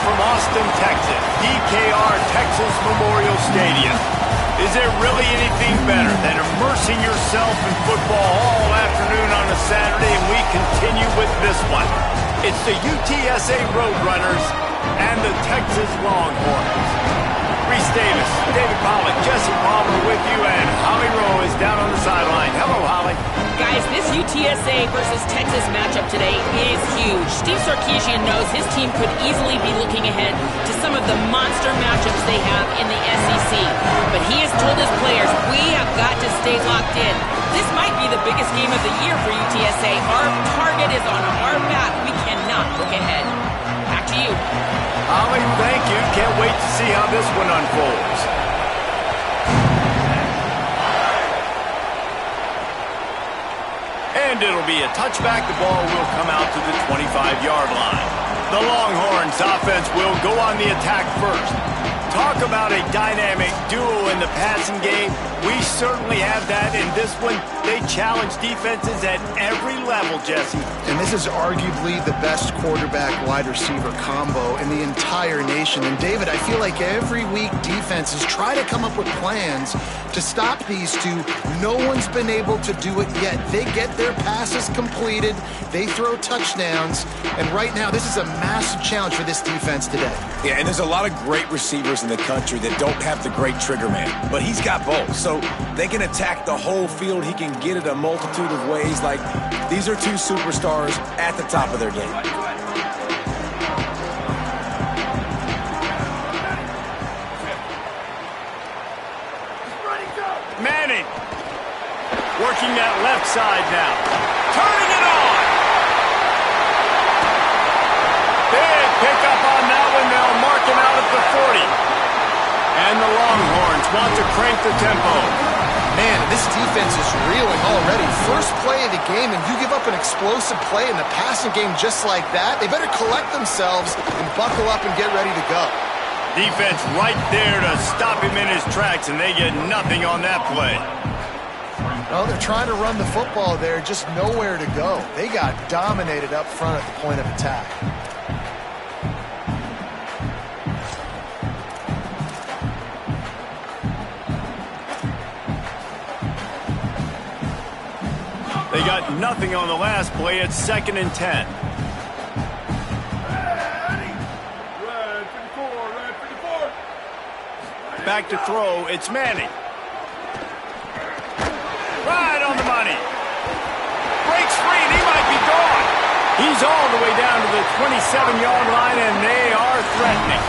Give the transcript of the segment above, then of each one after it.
from Austin, Texas, DKR Texas Memorial Stadium. Is there really anything better than immersing yourself in football all afternoon on a Saturday? And we continue with this one. It's the UTSA Roadrunners and the Texas Longhorns. Reese Davis, David Pollack, Jesse Palmer with you, and Holly Rowe is down on the sideline. Hello, Holly. Guys, this UTSA versus Texas matchup today is huge. Steve Sarkisian knows his team could easily be looking ahead to some of the monster matchups they have in the SEC. But he has told his players, we have got to stay locked in. This might be the biggest game of the year for UTSA. Our target is on our back. We cannot look ahead. Back to you. Holly, thank you. Can't wait to see how this one unfolds. And it'll be a touchback. The ball will come out to the 25-yard line. The Longhorns offense will go on the attack first. Talk about a dynamic duo in the passing game. We certainly have that in this one. They challenge defenses at every level, Jesse. And this is arguably the best quarterback-wide receiver combo in the entire nation. And David, I feel like every week defenses try to come up with plans to stop these two. No one's been able to do it yet. They get their passes completed. They throw touchdowns. And right now, this is a massive challenge for this defense today. Yeah, and there's a lot of great receivers in the country that don't have the great trigger man. But he's got both. So they can attack the whole field. He can get it a multitude of ways. Like, these are two superstars at the top of their game. Manning working that left side now. Turning it on. Big pickup on that one. They'll mark him out at the 40. And the Longhorns want to crank the tempo. Man, this defense is reeling already. First play of the game, and you give up an explosive play in the passing game just like that. They better collect themselves and buckle up and get ready to go. Defense right there to stop him in his tracks, and they get nothing on that play. Well, they're trying to run the football there, just nowhere to go. They got dominated up front at the point of attack. They got nothing on the last play. It's 2nd and 10. Back to throw. It's Manning. Right on the money. Breaks free, and he might be gone. He's all the way down to the 27-yard line, and they are threatening.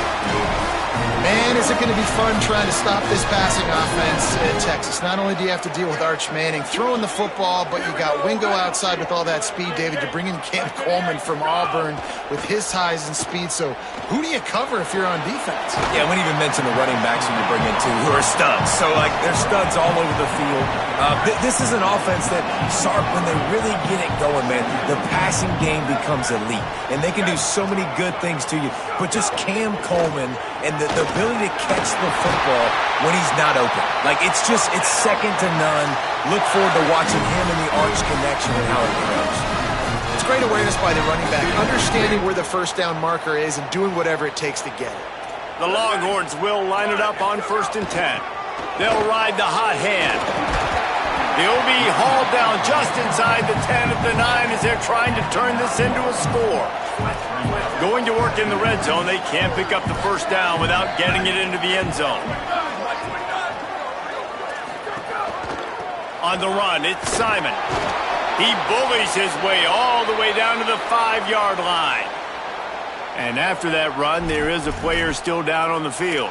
Man, is it going to be fun trying to stop this passing offense at Texas. Not only do you have to deal with Arch Manning throwing the football, but you got Wingo outside with all that speed, David. You bring in Cam Coleman from Auburn with his size and speed. So who do you cover if you're on defense? Yeah, we didn't even mention the running backs when you bring in two who are studs. So, like, they're studs all over the field. This is an offense that, Sark, when they really get it going, man, the passing game becomes elite. And they can do so many good things to you. But just Cam Coleman and the ability to catch the football when he's not open. Like, it's second to none. Look forward to watching him and the Arch connection and how it grows. It's great awareness by the running back, understanding where the first down marker is and doing whatever it takes to get it. The Longhorns will line it up on 1st and 10. They'll ride the hot hand. He'll be hauled down just inside the 10 of the 9 as they're trying to turn this into a score. Going to work in the red zone. They can't pick up the first down without getting it into the end zone. On the run, it's Simon. He bullies his way all the way down to the 5-yard line. And after that run, there is a player still down on the field.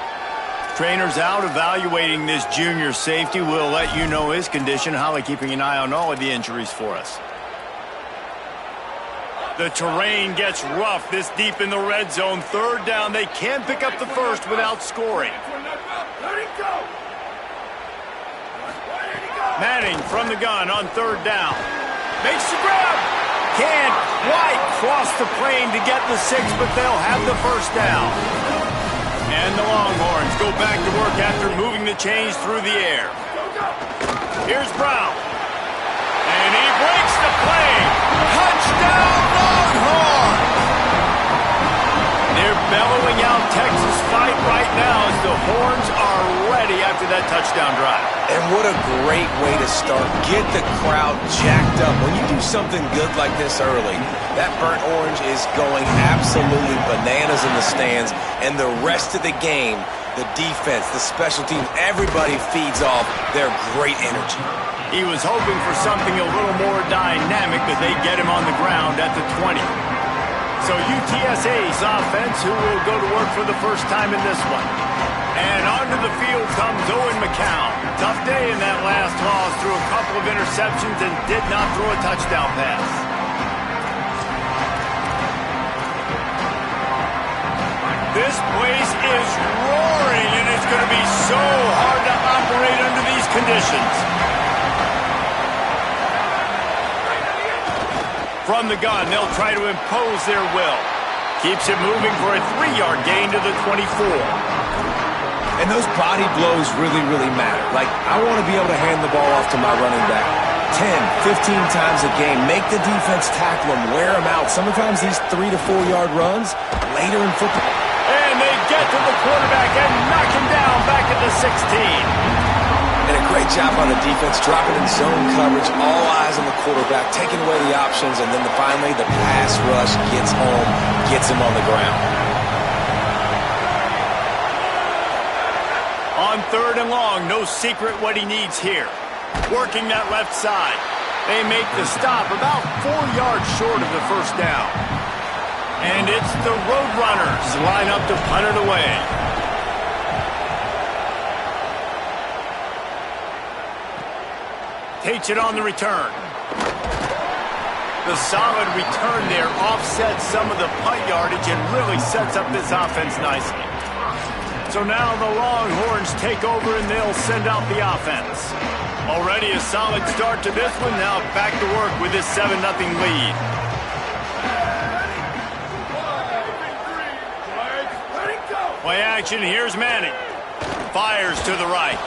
Trainer's out evaluating this junior safety. We'll let you know his condition. Holly keeping an eye on all of the injuries for us. The terrain gets rough this deep in the red zone. 3rd down. They can't pick up the first without scoring. Manning from the gun on 3rd down. Makes the grab. Can't quite cross the plane to get the 6, but they'll have the first down. And the Longhorns go back to work after moving the chains through the air. Here's Brown. And he breaks the play. Touchdown, Longhorns! They're bellowing out Texas fight right now as the horns are ready after that touchdown drive. And what a great way to start. Get the crowd jacked up. When you do something good like this early, that burnt orange is going absolutely bananas in the stands. And the rest of the game, the defense, the special teams, everybody feeds off their great energy. He was hoping for something a little more dynamic, but they get him on the ground at the 20. So UTSA's offense, who will go to work for the first time in this one. And onto the field comes Ncaa. Tough day in that last loss, threw a couple of interceptions and did not throw a touchdown pass. This place is roaring, and it's going to be so hard to operate under these conditions. From the gun, they'll try to impose their will. Keeps it moving for a 3-yard gain to the 24. And those body blows really, really matter. Like, I want to be able to hand the ball off to my running back 10, 15 times a game. Make the defense tackle them, wear them out. Sometimes these 3 to 4 yard runs later in football. And they get to the quarterback and knock him down back at the 16. And a great job by the defense, dropping in zone coverage, all eyes on the quarterback, taking away the options, and then finally the pass rush gets home, gets him on the ground. On 3rd and long, no secret what he needs here. Working that left side. They make the stop about 4 yards short of the first down. And it's the Roadrunners line up to punt it away. Takes it on the return. The solid return there offsets some of the punt yardage and really sets up this offense nicely. So now the Longhorns take over and they'll send out the offense. Already a solid start to this one. Now back to work with this 7-0 lead. Play action. Here's Manning. Fires to the right.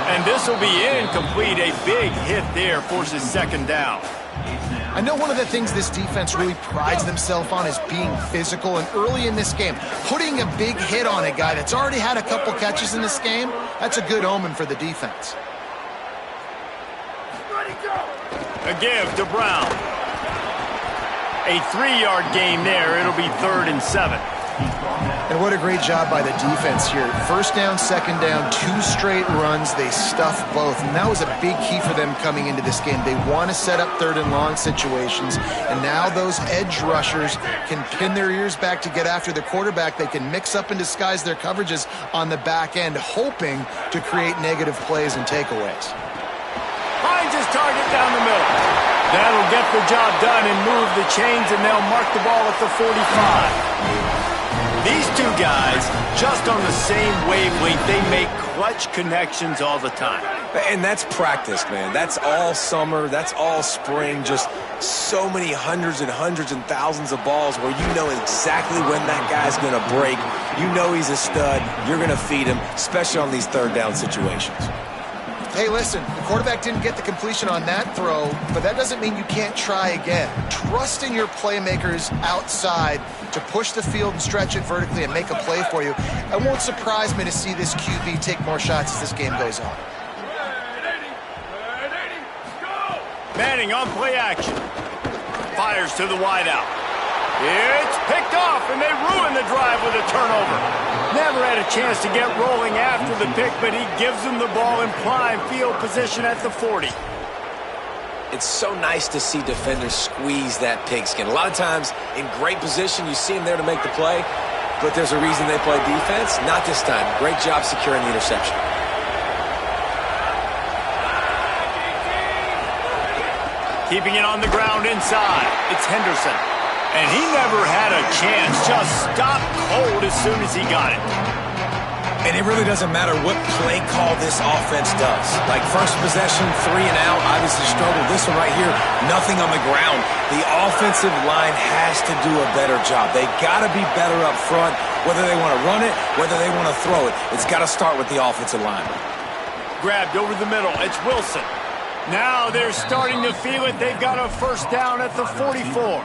And this will be incomplete. A big hit there forces 2nd down. I know one of the things this defense really prides themselves on is being physical, and early in this game, putting a big hit on a guy that's already had a couple catches in this game, that's a good omen for the defense. A give to Brown. A 3-yard gain there. It'll be 3rd and 7. And what a great job by the defense here. 1st down, 2nd down, 2 straight runs. They stuffed both. And that was a big key for them coming into this game. They want to set up 3rd and long situations. And now those edge rushers can pin their ears back to get after the quarterback. They can mix up and disguise their coverages on the back end, hoping to create negative plays and takeaways. Finds his target down the middle. That'll get the job done and move the chains, and they'll mark the ball at the 45. These two guys, just on the same wavelength, they make clutch connections all the time. And that's practice, man. That's all summer. That's all spring. Just so many hundreds and thousands of balls where you know exactly when that guy's going to break. You know he's a stud. You're going to feed him, especially on these 3rd down situations. Hey, listen, the quarterback didn't get the completion on that throw, but that doesn't mean you can't try again. Trust in your playmakers outside to push the field and stretch it vertically and make a play for you. It won't surprise me to see this QB take more shots as this game goes on. Manning on play action. Fires to the wideout. It's picked off, and they ruin the drive with a turnover. Never had a chance to get rolling after the pick, but he gives them the ball in prime field position at the 40. It's so nice to see defenders squeeze that pigskin. A lot of times, in great position, you see them there to make the play, but there's a reason they play defense. Not this time. Great job securing the interception. Keeping it on the ground inside. It's Henderson. And he never had a chance. Just stopped cold as soon as he got it. And it really doesn't matter what play call this offense does. Like first possession, 3 and out, obviously struggled. This one right here, nothing on the ground. The offensive line has to do a better job. They got to be better up front, whether they want to run it, whether they want to throw it. It's got to start with the offensive line. Grabbed over the middle. It's Wilson. Now they're starting to feel it. They've got a first down at the 44.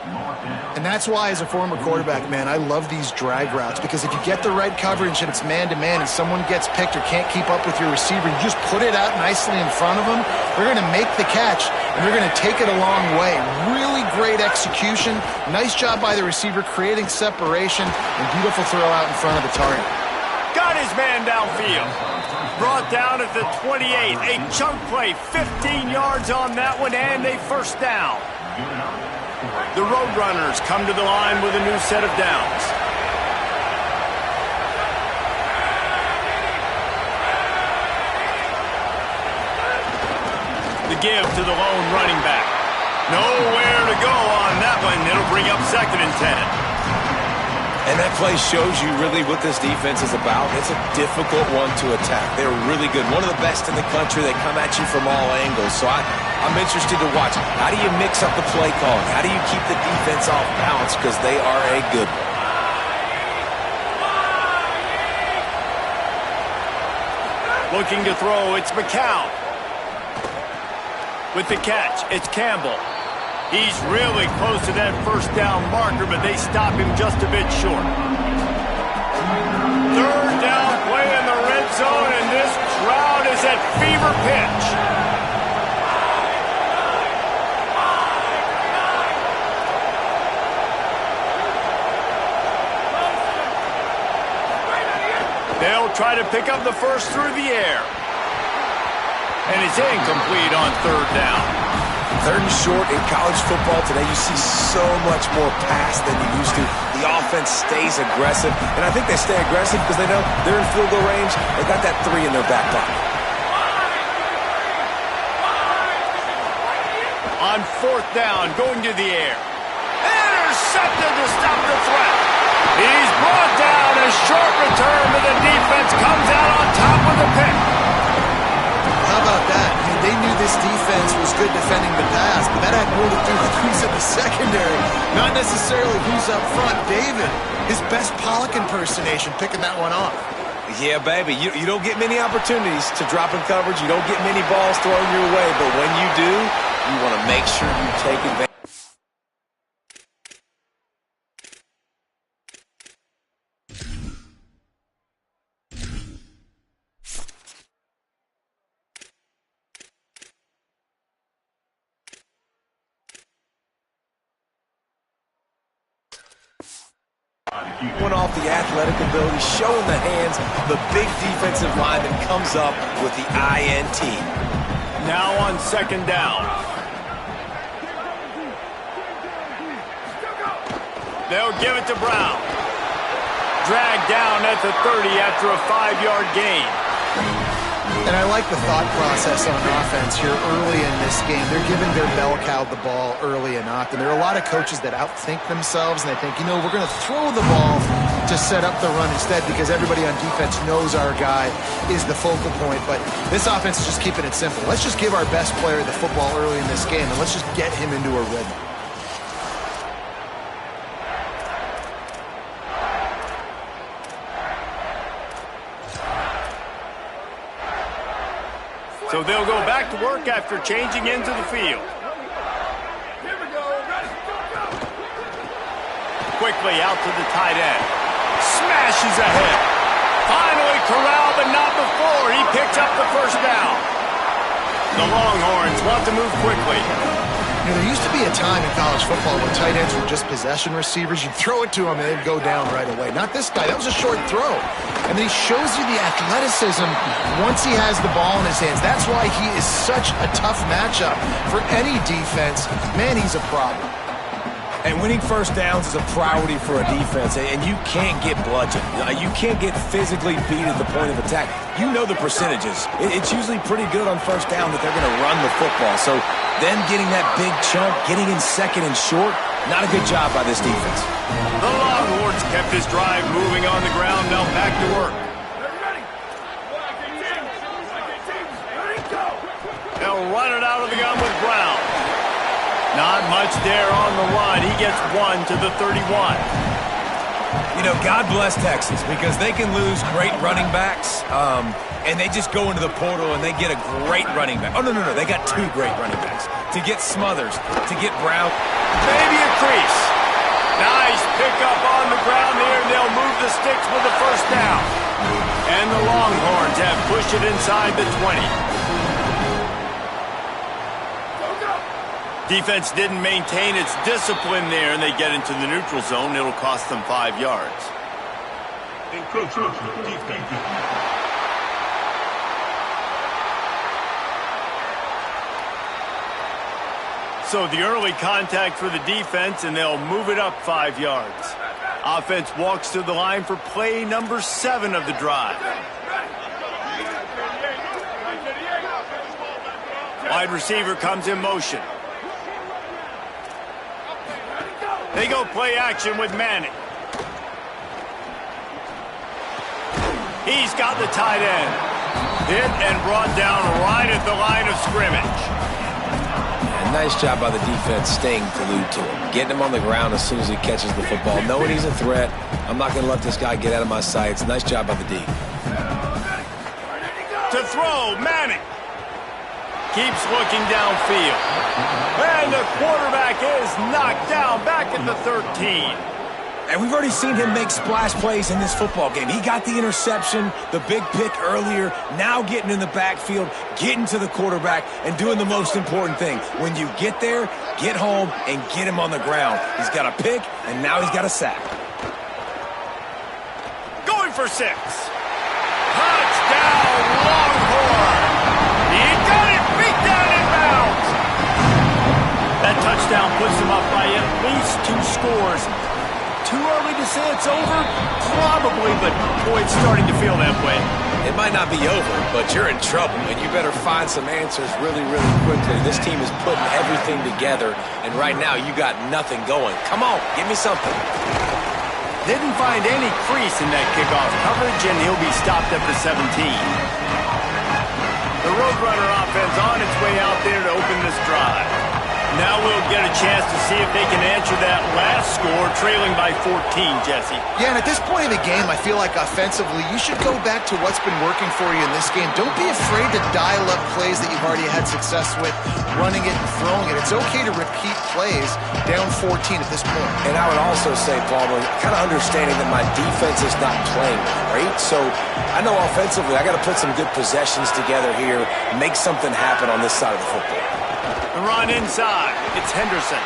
And that's why, as a former quarterback, man, I love these drag routes, because if you get the right coverage and it's man-to-man and someone gets picked or can't keep up with your receiver, you just put it out nicely in front of them. They're going to make the catch, and they're going to take it a long way. Really great execution. Nice job by the receiver creating separation, and beautiful throw out in front of the target. Got his man downfield. Brought down at the 28. A chunk play, 15 yards on that one, and a first down. The Roadrunners come to the line with a new set of downs. The give to the lone running back. Nowhere to go on that one. It'll bring up 2nd and 10. And that play shows you really what this defense is about. It's a difficult one to attack. They're really good. One of the best in the country. They come at you from all angles. So I'm interested to watch. How do you mix up the play calling? How do you keep the defense off balance? Because they are a good one. Looking to throw, it's Ncaa. With the catch, it's Campbell. He's really close to that first down marker, but they stop him just a bit short. 3rd down play in the red zone, and this crowd is at fever pitch. They'll try to pick up the first through the air. And it's incomplete on 3rd down. 3rd and short in college football today, you see so much more pass than you used to. The offense stays aggressive, and I think they stay aggressive because they know they're in field goal range. They got that 3 in their back pocket. On 4th down, going to the air. Intercepted to stop the threat. He's brought down. A short return, but the defense comes out on top with the pick. How about that? I mean, they knew this defense was good defending the pass, but that had more to do with who's in the secondary, not necessarily who's up front. David, his best Pollock impersonation, picking that one off. Yeah, baby, you don't get many opportunities to drop in coverage. You don't get many balls thrown your way, but when you do, you want to make sure you take advantage. One off the athletic ability, showing the hands. The big defensive lineman comes up with the INT. Now on 2nd down. They'll give it to Brown. Dragged down at the 30 after a 5-yard gain. And I like the thought process on offense here early in this game. They're giving their bell cow the ball early and often. There are a lot of coaches that outthink themselves, and they think, you know, we're going to throw the ball to set up the run instead because everybody on defense knows our guy is the focal point. But this offense is just keeping it simple. Let's just give our best player the football early in this game, and let's just get him into a rhythm. So they'll go back to work after changing into the field. Quickly out to the tight end. Smashes ahead. Finally corralled, but not before. He picks up the first down. The Longhorns want to move quickly. You know, there used to be a time in college football where tight ends were just possession receivers. You'd throw it to them and they'd go down right away. Not this guy. That was a short throw. And then he shows you the athleticism once he has the ball in his hands. That's why he is such a tough matchup for any defense. Man, he's a problem. And winning first downs is a priority for a defense, and you can't get bludgeoned. You can't get physically beat at the point of attack. You know the percentages. It's usually pretty good on first down that they're going to run the football. So them getting that big chunk, getting in 2nd and short, not a good job by this defense. The Longhorns kept his drive moving on the ground, now back to work. They'll run it out of the gun with Brown. Not much there on the run. He gets 1 to the 31. You know, God bless Texas, because they can lose great running backs, and they just go into the portal and they get a great running back. Oh, no, they got two great running backs. To get Smothers, to get Brown. Maybe a crease. Nice pickup on the ground there, and they'll move the sticks with the first down. And the Longhorns have pushed it inside the 20. Defense didn't maintain its discipline there, and they get into the neutral zone. It'll cost them 5 yards. So the early contact for the defense, and they'll move it up 5 yards. Offense walks to the line for play number 7 of the drive. Wide receiver comes in motion. They go play action with Manning. He's got the tight end. Hit and brought down right at the line of scrimmage. And nice job by the defense staying glued to him. Getting him on the ground as soon as he catches the football. Knowing he's a threat. I'm not going to let this guy get out of my sights. Nice job by the D. To throw, Manning. Keeps looking downfield. And the quarterback is knocked down back at the 13. And we've already seen him make splash plays in this football game. He got the interception, the big pick earlier, now getting in the backfield, getting to the quarterback, and doing the most important thing. When you get there, get home, and get him on the ground. He's got a pick, and now he's got a sack. Going for 6. Touchdown, Longhorn. He got it, beat down in bounds. That touchdown puts them up by at least 2 scores. Too early to say it's over? Probably, but boy, it's starting to feel that way. It might not be over, but you're in trouble, and you better find some answers really, really quickly. This team is putting everything together, and right now you got nothing going. Come on, give me something. Didn't find any crease in that kickoff coverage, and he'll be stopped at the 17. The Roadrunner offense on its way out there to open this drive. Now we'll get a chance to see if they can answer that last score, trailing by 14, Jesse. Yeah, and at this point in the game, I feel like offensively, you should go back to what's been working for you in this game. Don't be afraid to dial up plays that you've already had success with, running it and throwing it. It's okay to repeat plays down 14 at this point. And I would also say, Palmer, kind of understanding that my defense is not playing great, so I know offensively I got to put some good possessions together here, make something happen on this side of the football. The run inside. It's Henderson.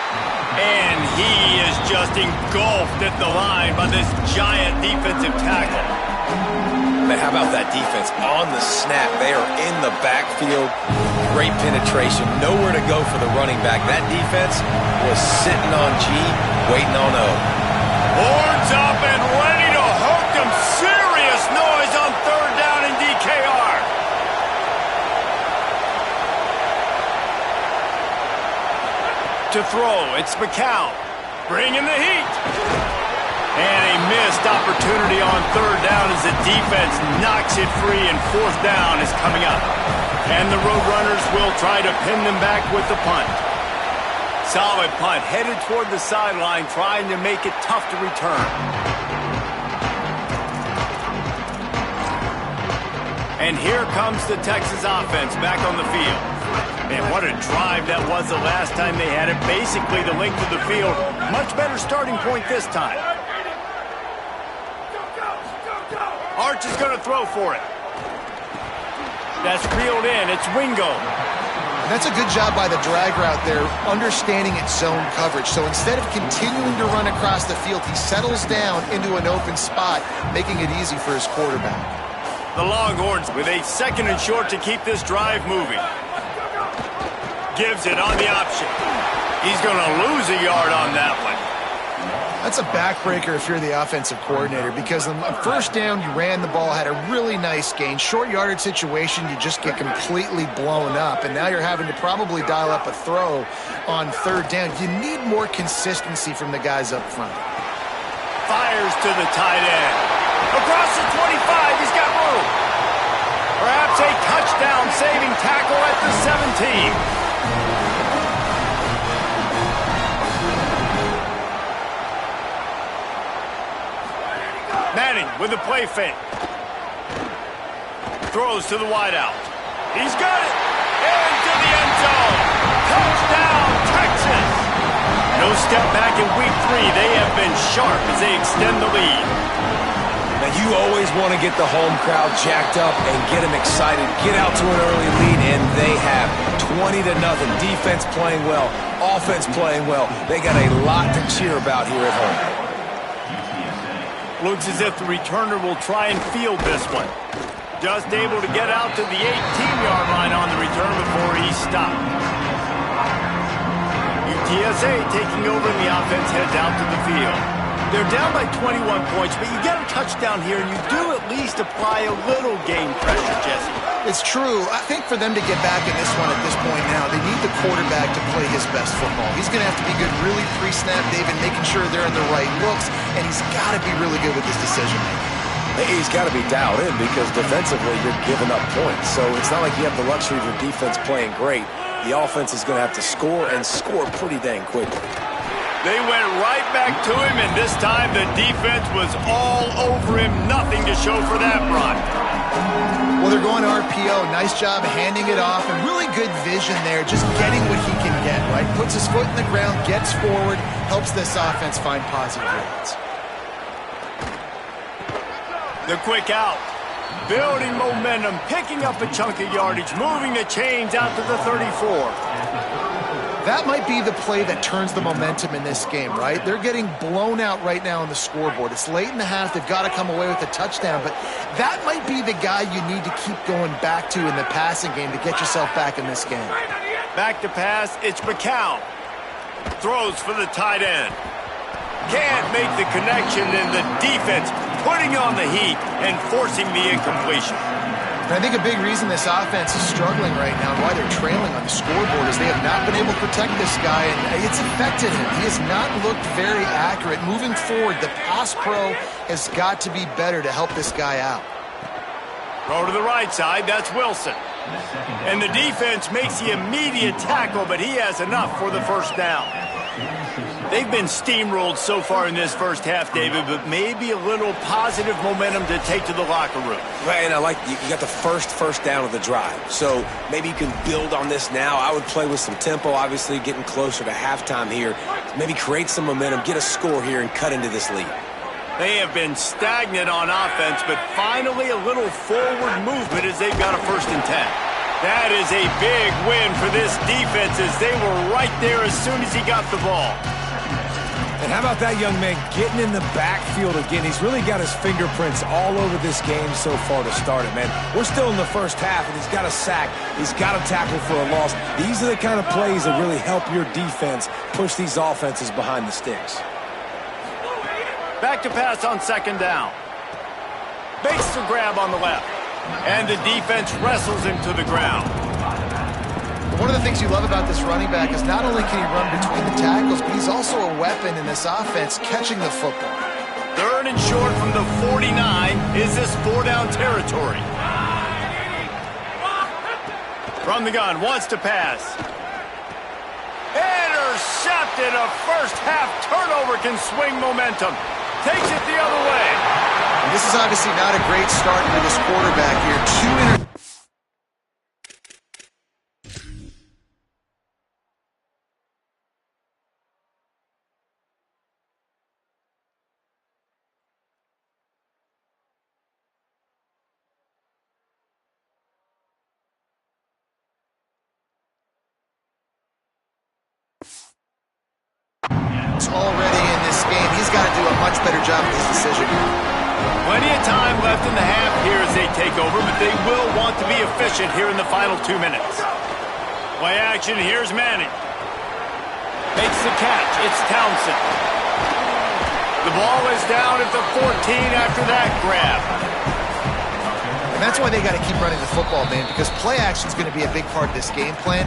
And he is just engulfed at the line by this giant defensive tackle. Man, how about that defense on the snap? They are in the backfield. Great penetration. Nowhere to go for the running back. That defense was sitting on G, waiting on O. Horns up and ready to hook them. Serious noise on 3rd down in DKR. To throw, it's McCown, bringing the heat. And a missed opportunity on 3rd down as the defense knocks it free, and 4th down is coming up. And the Roadrunners will try to pin them back with the punt. Solid punt, headed toward the sideline, trying to make it tough to return. And here comes the Texas offense back on the field. Man, what a drive that was the last time they had it. Basically the length of the field. Much better starting point this time. Arch is going to throw for it. That's reeled in. It's Wingo. And that's a good job by the drag route there, understanding its zone coverage. So instead of continuing to run across the field, he settles down into an open spot, making it easy for his quarterback. The Longhorns with a 2nd and short to keep this drive moving. Gives it on the option. He's going to lose a yard on that one. That's a backbreaker if you're the offensive coordinator, because on 1st down, you ran the ball, had a really nice gain. Short yardage situation, you just get completely blown up, and now you're having to probably dial up a throw on 3rd down. You need more consistency from the guys up front. Fires to the tight end. Across the 25, he's got room. Perhaps a touchdown-saving tackle at the 17. looking with the play fake. Throws to the wideout. He's got it. Into the end zone. Touchdown, Texas. No step back in week 3. They have been sharp as they extend the lead. Now, you always want to get the home crowd jacked up and get them excited. Get out to an early lead, and they have 20-0. Defense playing well. Offense playing well. They got a lot to cheer about here at home. Looks as if the returner will try and field this one. Just able to get out to the 18-yard line on the return before he stopped. UTSA taking over and the offense heads out to the field. They're down by 21 points, but you get a touchdown here and you do at least apply a little game pressure, Jesse. It's true. I think for them to get back in this one at this point now, they need the quarterback to play his best football. He's going to have to be good really pre-snap, David, making sure they're in the right looks, and he's got to be really good with his decision-making. He's got to be dialed in because defensively you're giving up points. So it's not like you have the luxury of your defense playing great. The offense is going to have to score and score pretty dang quickly. They went right back to him, and this time the defense was all over him. Nothing to show for that run. Well, they're going RPO. Nice job handing it off, and really good vision there, just getting what he can get, right? Puts his foot in the ground, gets forward, helps this offense find positive yards. The quick out. Building momentum, picking up a chunk of yardage, moving the chains out to the 34. That might be the play that turns the momentum in this game, right? They're getting blown out right now on the scoreboard. It's late in the half. They've got to come away with a touchdown, but that might be the guy you need to keep going back to in the passing game to get yourself back in this game. Back to pass, it's McCown. Throws for the tight end. Can't make the connection, and the defense putting on the heat and forcing the incompletion. And I think a big reason this offense is struggling right now and why they're trailing on the scoreboard is they have not been able to protect this guy, and it's affected him. He has not looked very accurate. Moving forward, the pass pro has got to be better to help this guy out. Throw to the right side, that's Wilson. And the defense makes the immediate tackle, but he has enough for the first down. They've been steamrolled so far in this first half, David, but maybe a little positive momentum to take to the locker room. Right, and I like you got the first down of the drive. So maybe you can build on this now. I would play with some tempo, obviously getting closer to halftime here. Maybe create some momentum, get a score here, and cut into this lead. They have been stagnant on offense, but finally a little forward movement as they've got a 1st and 10. That is a big win for this defense as they were right there as soon as he got the ball. And how about that young man getting in the backfield again? He's really got his fingerprints all over this game so far to start it, man. We're still in the first half, and he's got a sack. He's got a tackle for a loss. These are the kind of plays that really help your defense push these offenses behind the sticks. Back to pass on 2nd down. Makes the grab on the left. And the defense wrestles him to the ground. One of the things you love about this running back is not only can he run between the tackles, but he's also a weapon in this offense catching the football. 3rd and short from the 49. Is this 4-down territory? From the gun, wants to pass. Intercepted. A first-half turnover can swing momentum. Takes it the other way. And this is obviously not a great start for this quarterback here. Already in this game, he's got to do a much better job of his decision. Plenty of time left in the half here as they take over, but they will want to be efficient here in the final 2 minutes. Play action, here's Manning. Makes the catch, it's Townsend. The ball is down at the 14 after that grab. And that's why they got to keep running the football, man, because play action is going to be a big part of this game plan.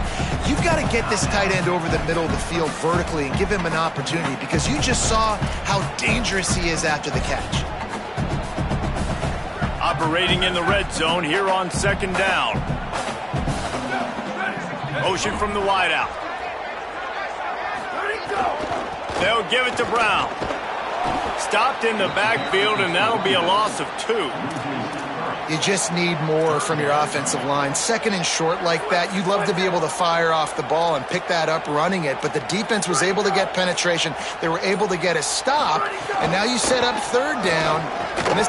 You've got to get this tight end over the middle of the field vertically and give him an opportunity because you just saw how dangerous he is after the catch. Operating in the red zone here on 2nd down. Motion from the wideout. They'll give it to Brown. Stopped in the backfield, and that'll be a loss of 2. You just need more from your offensive line. Second and short like that, you'd love to be able to fire off the ball and pick that up running it, but the defense was able to get penetration. They were able to get a stop, and now you set up third down. And this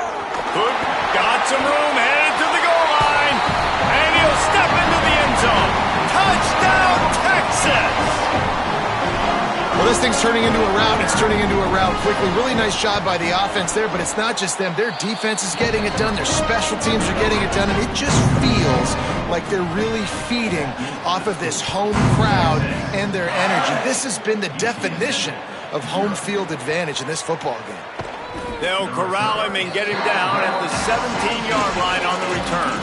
Cook got some room, headed to the goal line, and he'll step into the end zone. Touchdown, Texas! Well, this thing's turning into a rout. It's turning into a rout quickly. Really nice job by the offense there, but it's not just them. Their defense is getting it done. Their special teams are getting it done, and it just feels like they're really feeding off of this home crowd and their energy. This has been the definition of home field advantage in this football game. They'll corral him and get him down at the 17-yard line on the return.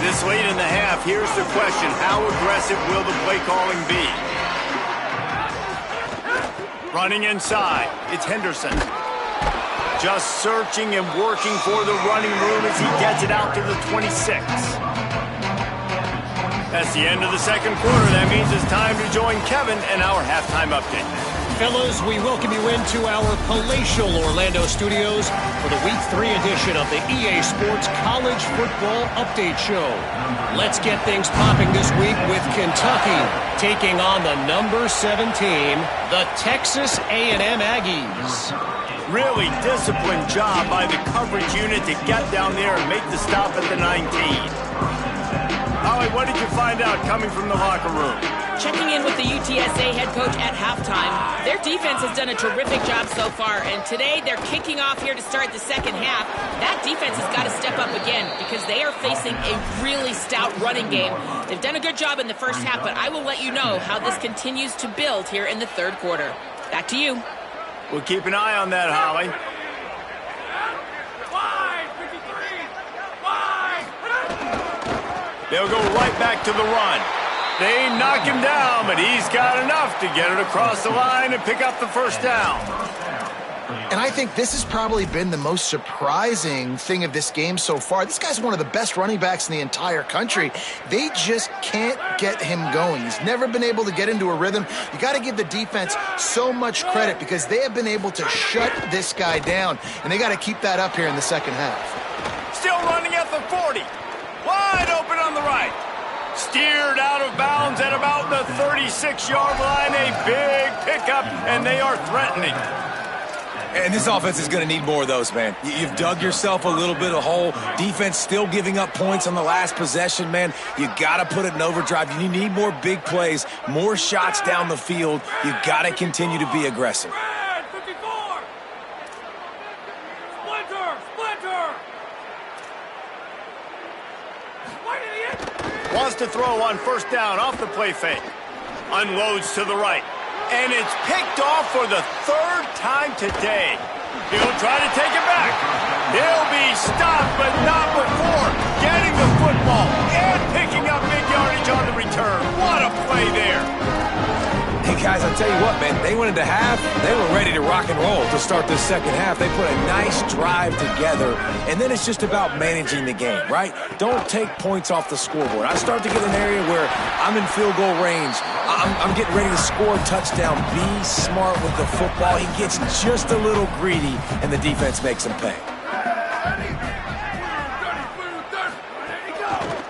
This late in the half, here's the question. How aggressive will the play calling be? Running inside, it's Henderson. Just searching and working for the running room as he gets it out to the 26. That's the end of the second quarter. That means it's time to join Kevin and our halftime update. Fellas, we welcome you into our palatial Orlando studios for the Week 3 edition of the EA Sports College Football Update Show. Let's get things popping this week with Kentucky taking on the number 7 team, the Texas A&M Aggies. Really disciplined job by the coverage unit to get down there and make the stop at the 19. Holly, what did you find out coming from the locker room? Checking in with the UTSA head coach at halftime. Their defense has done a terrific job so far, and today they're kicking off here to start the second half. That defense has got to step up again because they are facing a really stout running game. They've done a good job in the first half, but I will let you know how this continues to build here in the third quarter. Back to you. We'll keep an eye on that, Holly. They'll go right back to the run. They knock him down, but he's got enough to get it across the line and pick up the first down. And I think this has probably been the most surprising thing of this game so far. This guy's one of the best running backs in the entire country. They just can't get him going. He's never been able to get into a rhythm. You got to give the defense so much credit because they have been able to shut this guy down, and they got to keep that up here in the second half. Still running at the 40. Wide open on the right. Steered out of bounds at about the 36-yard line. A big pickup, and they are threatening. And this offense is going to need more of those, man. You've dug yourself a little bit of hole. Defense still giving up points on the last possession, man. You got to put it in overdrive. You need more big plays, more shots down the field. You got to continue to be aggressive. Wants to throw on first down off the play fake. Unloads to the right. And it's picked off for the third time today. He'll try to take it back. He'll be stopped, but not before getting the football and picking up big yardage on the return. What a play there. Hey, guys, I'll tell you what, man. They went into half. They were ready to rock and roll to start this second half. They put a nice drive together, and then it's just about managing the game, right? Don't take points off the scoreboard. I start to get an area where I'm in field goal range. I'm getting ready to score a touchdown. Be smart with the football. He gets just a little greedy, and the defense makes him pay.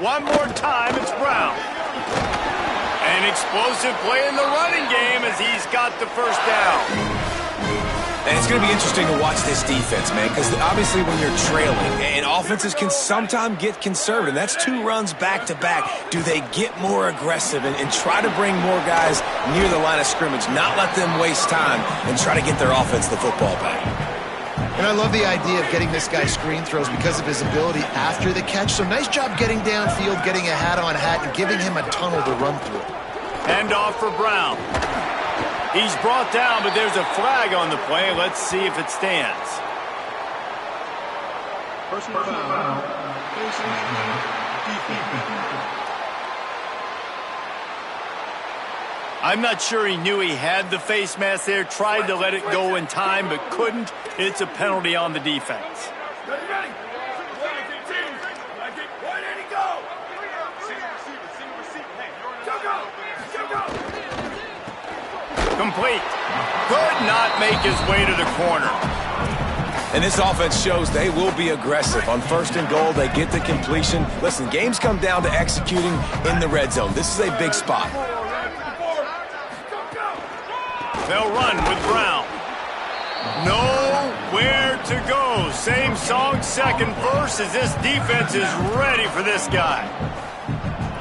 One more time, it's Brown. An explosive play in the running game as he's got the first down. And it's going to be interesting to watch this defense, man, because obviously when you're trailing, and offenses can sometimes get conservative. That's 2 runs back-to-back. Do they get more aggressive and try to bring more guys near the line of scrimmage, not let them waste time, and try to get their offense the football back? And I love the idea of getting this guy screen throws because of his ability after the catch. So nice job getting downfield, getting a hat-on-hat, and giving him a tunnel to run through. Hand off for Brown. He's brought down, but there's a flag on the play. Let's see if it stands. Personal foul. I'm not sure he knew he had the face mask there. Tried to let it go in time, but couldn't. It's a penalty on the defense. Ready. incomplete. Could not make his way to the corner. And this offense shows they will be aggressive. On 1st and goal, they get the completion. Listen, games come down to executing in the red zone. This is a big spot. They'll run with Brown. Nowhere to go. Same song, second verse, as this defense is ready for this guy.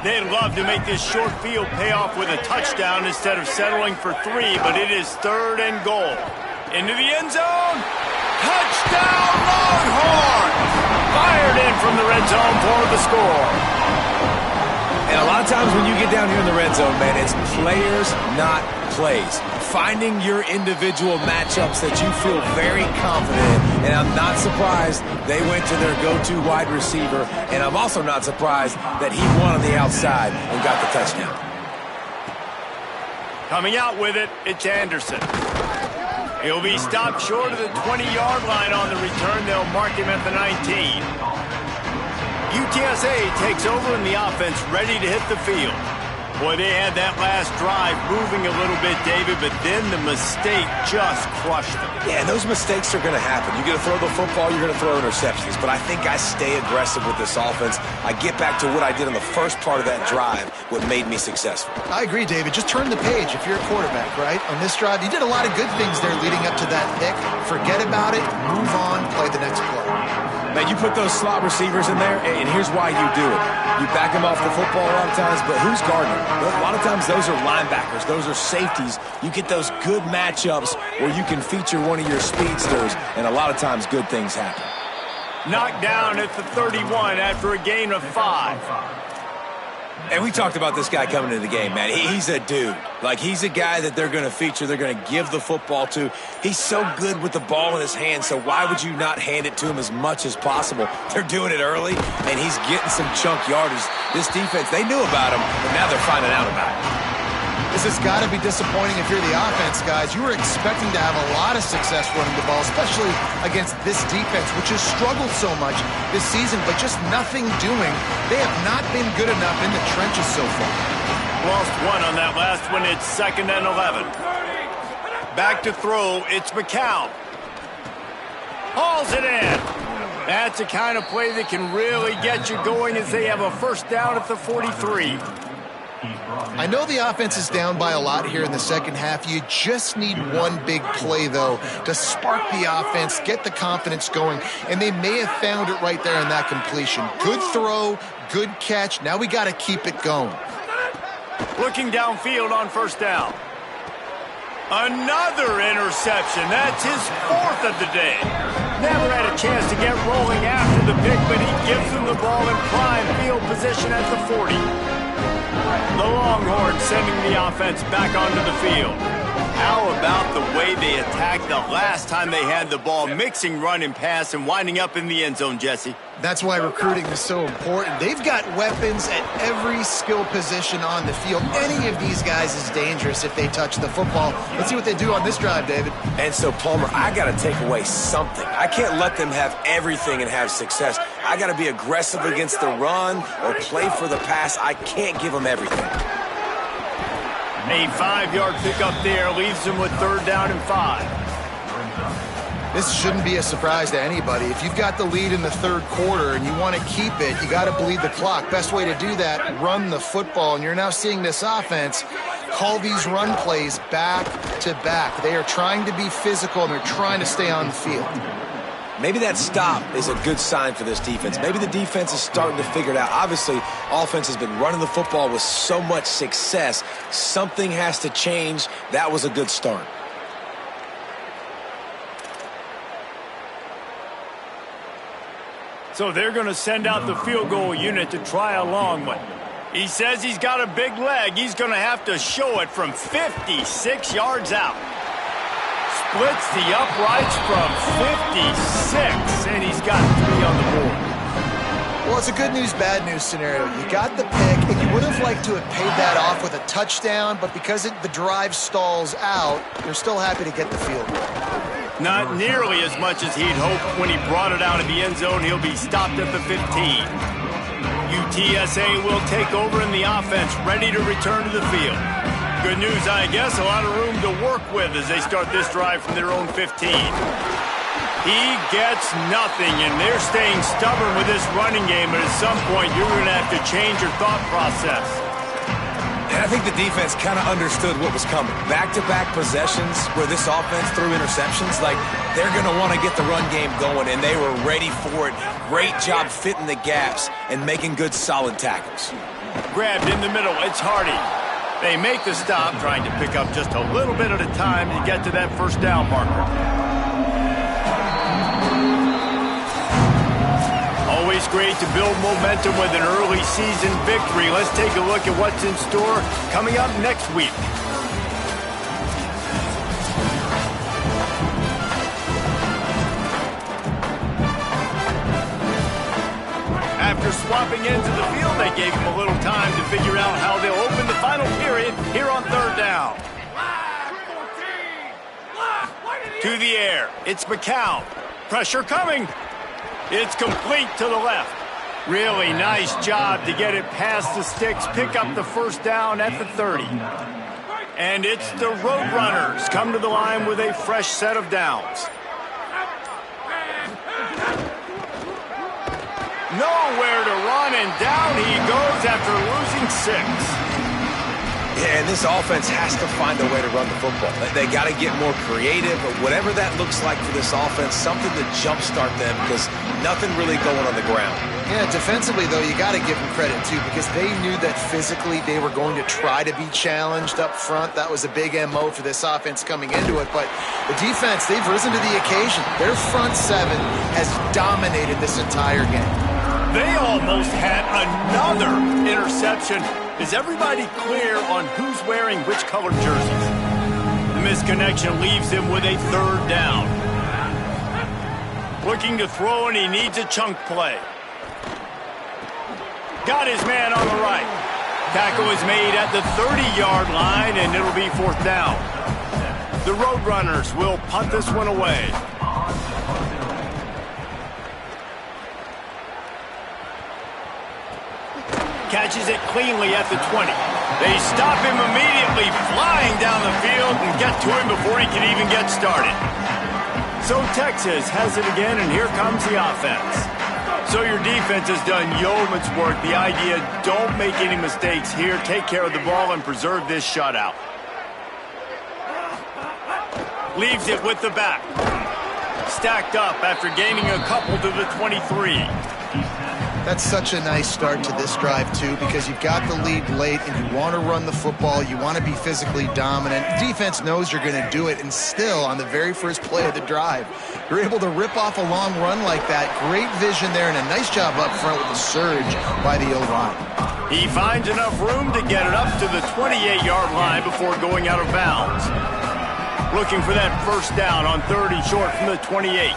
They'd love to make this short field pay off with a touchdown instead of settling for 3, but it is 3rd and goal. Into the end zone. Touchdown, Longhorns! Fired in from the red zone for the score. And a lot of times when you get down here in the red zone, man, it's players, not plays. Finding your individual matchups that you feel very confident in. And I'm not surprised they went to their go-to wide receiver. And I'm also not surprised that he won on the outside and got the touchdown. Coming out with it, it's Anderson. He'll be stopped short of the 20-yard line on the return. They'll mark him at the 19. UTSA takes over in the offense, ready to hit the field. Boy, they had that last drive moving a little bit, David, but then the mistake just crushed them. Yeah, and those mistakes are going to happen. You're going to throw the football, you're going to throw interceptions. But I think I stay aggressive with this offense. I get back to what I did in the first part of that drive, what made me successful. I agree, David. Just turn the page if you're a quarterback, right? On this drive, you did a lot of good things there leading up to that pick. Forget about it, move on, play the next play. Man, you put those slot receivers in there, and here's why you do it. You back them off the football a lot of times, but who's guarding them? A lot of times those are linebackers. Those are safeties. You get those good matchups where you can feature one of your speedsters, and a lot of times good things happen. Knocked down at the 31 after a gain of 5. And we talked about this guy coming into the game, man. He's a dude. Like, he's a guy that they're going to feature, they're going to give the football to. He's so good with the ball in his hand, so why would you not hand it to him as much as possible? They're doing it early, and he's getting some chunk yardage. This defense, they knew about him, but now they're finding out about it. This has got to be disappointing if you're the offense, guys. You were expecting to have a lot of success running the ball, especially against this defense, which has struggled so much this season, but just nothing doing. They have not been good enough in the trenches so far. Lost one on that last one. It's 2nd and 11. Back to throw. It's McCown. Hauls it in. That's the kind of play that can really get you going as they have a first down at the 43. I know the offense is down by a lot here in the second half. You just need one big play, though, to spark the offense, get the confidence going, and they may have found it right there in that completion. Good throw, good catch. Now we got to keep it going. Looking downfield on first down. Another interception. That's his 4th of the day. Never had a chance to get rolling after the pick, but he gives them the ball in prime field position at the 40. The Longhorns sending the offense back onto the field. How about the way they attacked the last time they had the ball, mixing run and pass and winding up in the end zone, Jesse? That's why recruiting is so important. They've got weapons at every skill position on the field. Any of these guys is dangerous if they touch the football. Let's see what they do on this drive, David. And so, Palmer, I got to take away something. I can't let them have everything and have success. I got to be aggressive against the run or play for the pass. I can't give them everything. A 5-yard pickup there leaves them with 3rd down and 5. This shouldn't be a surprise to anybody. If you've got the lead in the 3rd quarter and you want to keep it, you got to bleed the clock. Best way to do that, run the football. And you're now seeing this offense call these run plays back to back. They are trying to be physical and they're trying to stay on the field. Maybe that stop is a good sign for this defense. Maybe the defense is starting to figure it out. Obviously, offense has been running the football with so much success. Something has to change. That was a good start. So they're going to send out the field goal unit to try a long one. He says he's got a big leg. He's going to have to show it from 56 yards out. Splits the uprights from 56, and he's got 3 on the board. Well, it's a good news, bad news scenario. You got the pick, and you would have liked to have paid that off with a touchdown, but because the drive stalls out, they're still happy to get the field goal. Not nearly as much as he'd hoped when he brought it out of the end zone. He'll be stopped at the 15. UTSA will take over in the offense, ready to return to the field. Good news, I guess. A lot of room to work with as they start this drive from their own 15. He gets nothing, and they're staying stubborn with this running game, but at some point you're going to have to change your thought process. And I think the defense kind of understood what was coming. Back-to-back possessions where this offense threw interceptions, like they're going to want to get the run game going, and they were ready for it. Great job fitting the gaps and making good, solid tackles. Grabbed in the middle, it's Hardy. They make the stop, trying to pick up just a little bit at a time to get to that first down marker. Always great to build momentum with an early season victory. Let's take a look at what's in store coming up next week. After swapping into the field, they gave him a little time to figure out how they'll open the final period here on third down. To the air, it's McCown. Pressure coming. It's complete to the left. Really nice job to get it past the sticks, pick up the first down at the 30. And it's the Roadrunners come to the line with a fresh set of downs. Nowhere to run, and down he goes after losing 6. Yeah, and this offense has to find a way to run the football. They got to get more creative, but whatever that looks like for this offense, something to jumpstart them because nothing really going on the ground. Yeah, defensively, though, you got to give them credit, too, because they knew that physically they were going to try to be challenged up front. That was a big MO for this offense coming into it. But the defense, they've risen to the occasion. Their front seven has dominated this entire game. They almost had another interception. Is everybody clear on who's wearing which colored jerseys? The misconnection leaves him with a third down. Looking to throw, and he needs a chunk play. Got his man on the right. Tackle is made at the 30-yard line, and it'll be fourth down. The Roadrunners will punt this one away. Catches it cleanly at the 20. They stop him immediately, flying down the field, and get to him before he can even get started. So Texas has it again, and here comes the offense. So your defense has done yeoman's work. The idea, don't make any mistakes here. Take care of the ball and preserve this shutout. Leaves it with the back. Stacked up after gaining a couple to the 23. That's such a nice start to this drive, too, because you've got the lead late and you want to run the football. You want to be physically dominant. The defense knows you're going to do it, and still, on the very first play of the drive, you're able to rip off a long run like that. Great vision there, and a nice job up front with the surge by the O-line. He finds enough room to get it up to the 28-yard line before going out of bounds. Looking for that first down on 3rd and short from the 28.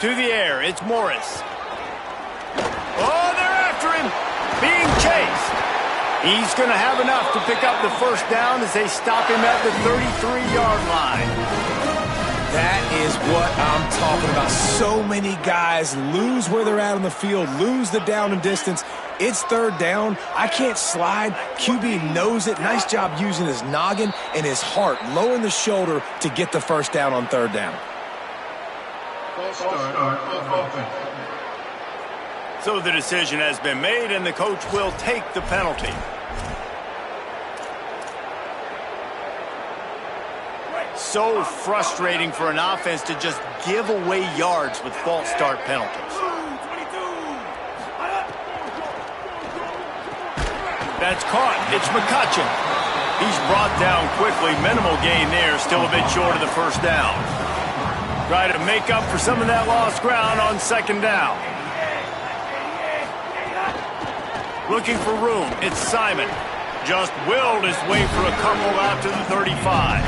To the air, it's Morris. Oh, they're after him, being chased. He's going to have enough to pick up the first down as they stop him at the 33-yard line. That is what I'm talking about. So many guys lose where they're at on the field, lose the down and distance. It's third down. I can't slide. QB knows it. Nice job using his noggin and his heart, lowering the shoulder to get the first down on third down. So the decision has been made, and the coach will take the penalty. So frustrating for an offense to just give away yards with false start penalties. That's caught. It's McCutcheon. He's brought down quickly. Minimal gain there. Still a bit short of the first down. Try to make up for some of that lost ground on second down. Looking for room. It's Simon. Just willed his way for a couple out to the 35.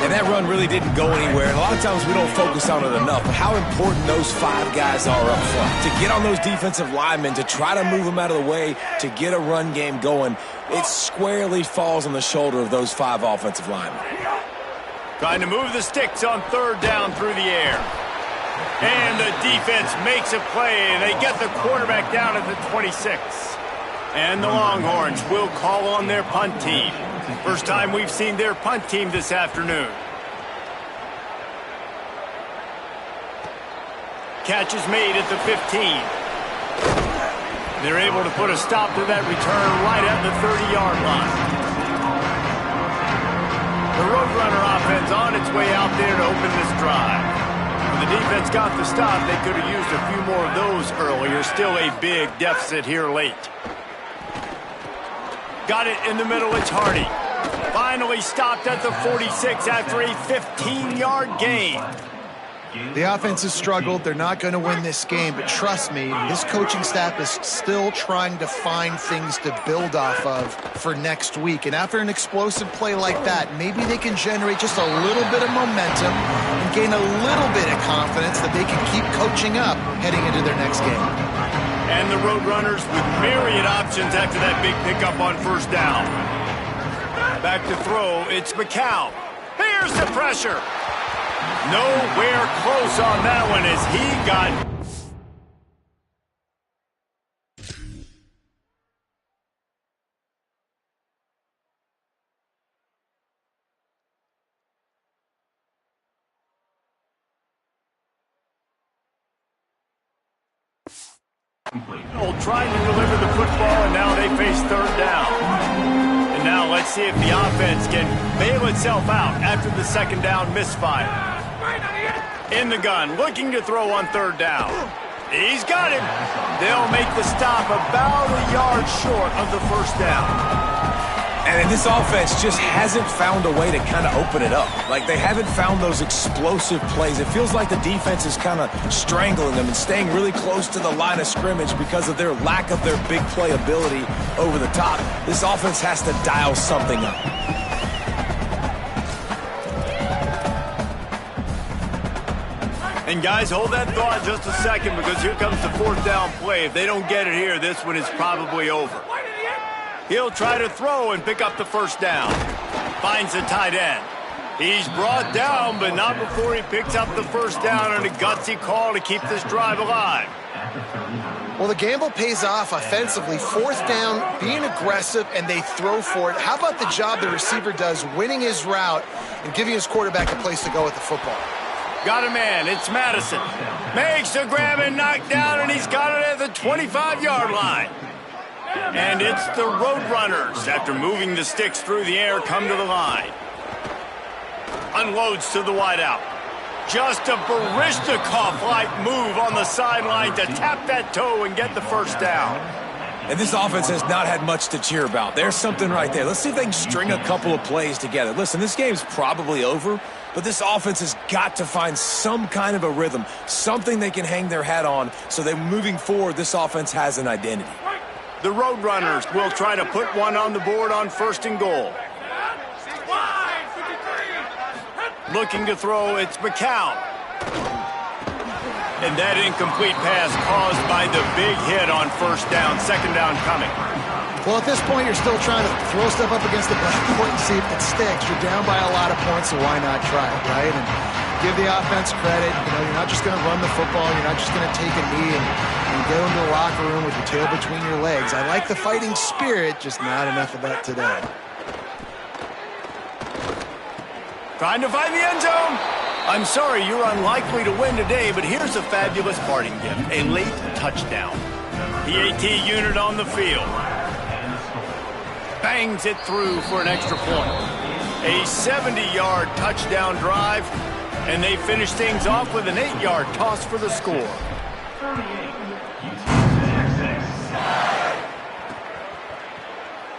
And that run really didn't go anywhere. And a lot of times we don't focus on it enough. But how important those 5 guys are up front. To get on those defensive linemen, to try to move them out of the way, to get a run game going, it squarely falls on the shoulder of those 5 offensive linemen. Trying to move the sticks on third down through the air. And the defense makes a play, and they get the quarterback down at the 26. And the Longhorns will call on their punt team. First time we've seen their punt team this afternoon. Catch is made at the 15. They're able to put a stop to that return right at the 30-yard line. The Roadrunner offense on its way out there to open this drive. When the defense got the stop, they could have used a few more of those earlier. Still a big deficit here late. Got it in the middle, it's Hardy. Finally stopped at the 46 after a 15-yard gain. The offense has struggled. They're not going to win this game, but trust me, this coaching staff is still trying to find things to build off of for next week. And after an explosive play like that, maybe they can generate just a little bit of momentum and gain a little bit of confidence that they can keep coaching up heading into their next game. And the Roadrunners with myriad options after that big pickup on first down. Back to throw, it's Ncaa. Here's the pressure. Nowhere close on that one as he got... Trying to deliver the football, and now they face third down. And now let's see if the offense can bail itself out after the second down misfire. In the gun, looking to throw on third down. He's got him. They'll make the stop about a yard short of the first down. And this offense just hasn't found a way to kind of open it up. Like, they haven't found those explosive plays. It feels like the defense is kind of strangling them and staying really close to the line of scrimmage because of their lack of their big play ability over the top. This offense has to dial something up. And guys, hold that thought just a second because here comes the fourth down play. If they don't get it here, this one is probably over. He'll try to throw and pick up the first down. Finds the tight end. He's brought down, but not before he picks up the first down on a gutsy call to keep this drive alive. Well, the gamble pays off offensively. Fourth down, being aggressive, and they throw for it. How about the job the receiver does winning his route and giving his quarterback a place to go with the football? Got a man. It's Madison. Makes the grab and knock down, and he's got it at the 25-yard line. And it's the Roadrunners, after moving the sticks through the air, come to the line. Unloads to the wideout. Just a Baryshnikov-like move on the sideline to tap that toe and get the first down. And this offense has not had much to cheer about. There's something right there. Let's see if they can string a couple of plays together. Listen, this game's probably over, but this offense has got to find some kind of a rhythm, something they can hang their hat on so that moving forward, this offense has an identity. The Roadrunners will try to put one on the board on first and goal. Looking to throw, it's Ncaa. And that incomplete pass caused by the big hit on first down, second down coming. Well, at this point, you're still trying to throw stuff up against the blackboard and see if it sticks. You're down by a lot of points, so why not try it, right? And give the offense credit. You know, you're not just going to run the football. You're not just going to take a knee and go into the locker room with your tail between your legs. I like the fighting spirit, just not enough of that today. Trying to find the end zone. I'm sorry, you're unlikely to win today, but here's a fabulous parting gift, a late touchdown. PAT unit on the field. Bangs it through for an extra point. A 70-yard touchdown drive, and they finish things off with an 8-yard toss for the score.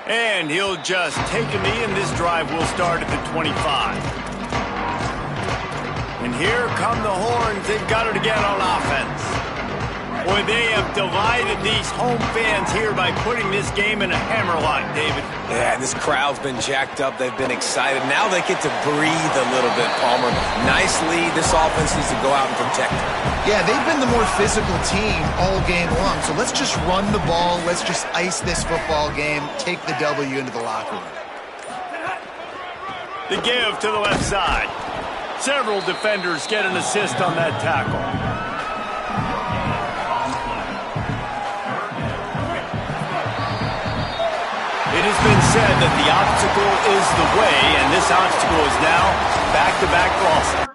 And he'll just take a knee, and this drive will start at the 25. And here come the horns. They've got it again on offense. Boy, they have delighted these home fans here by putting this game in a hammerlock, David. Yeah, this crowd's been jacked up. They've been excited. Now they get to breathe a little bit, Palmer. Nice lead. This offense needs to go out and protect it. Yeah, they've been the more physical team all game long. So let's just run the ball. Let's just ice this football game. Take the W into the locker room. The give to the left side. Several defenders get an assist on that tackle. It has been said that the obstacle is the way, and this obstacle is now back-to-back losses.